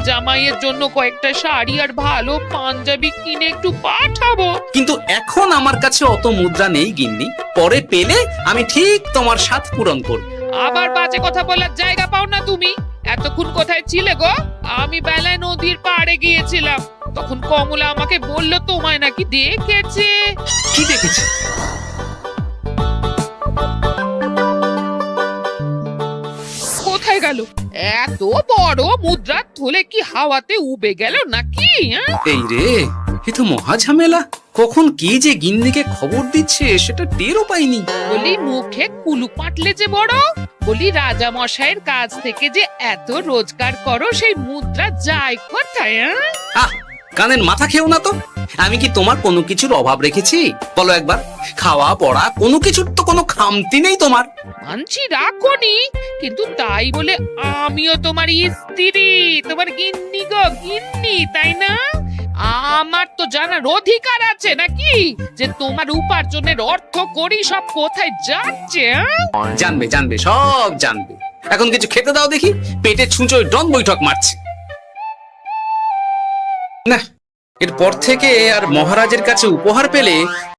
জামাইয়ের জন্য কয়েকটা শাড়ি আর ভালো পাঞ্জাবি কিনে একটু পাঠাবো। কিন্তু এখন আমার কাছে অত মুদ্রা নেই গিন্নি, পরে পেলে আমি ঠিক তোমার স্বাদ পূরণ করব। আবার বাজে কথা বলার জায়গা পাও না তুমি। এতক্ষণ কোথায় ছিলে গো? আমি বেলায় নদীর পাড়ে গিয়েছিলাম, তখন কমলা আমাকে বললো তোমায় নাকি দেখেছে। কি দেখেছি? কোথায় গেল? এত বড় মুদ্রা থলে কি হাওয়াতে উবে গেল নাকি? এই রে, এ তো মহা ঝামেলা। কখন কি যে গিন্নিকে খবর দিচ্ছে সেটা টেরও পাইনি। বলি মুখে কুলু পাটলে যে বড়, বলি রাজা মশাইয়ের কাছ থেকে যে এত রোজগার করো, সেই মুদ্রা যায় কোথায়? আহ, কানের মাথা খেও না তো। আমি কি তোমার কোনো কিছুর অভাব রেখেছি বলো একবার? খাওয়া পড়া কোনো কিছুর তো কোনো খামতি নেই তোমার। মানছি রাখোনি, কিন্তু তাই বলে আমিও তোমার স্ত্রী, তোমার গিন্নি গো, গিন্নি, তাই না? আমার তো জানার অধিকার আছে নাকি যে তোমার উপার্জনের অর্থ করি সব কোথায় যাচ্ছে? জানবে জানবে, সব জানবে। এখন কিছু খেতে দাও দেখি, পেটে ছুঁচোয় ডন বৈঠক মারছে। না, এরপর থেকে আর মহারাজের কাছে উপহার পেলে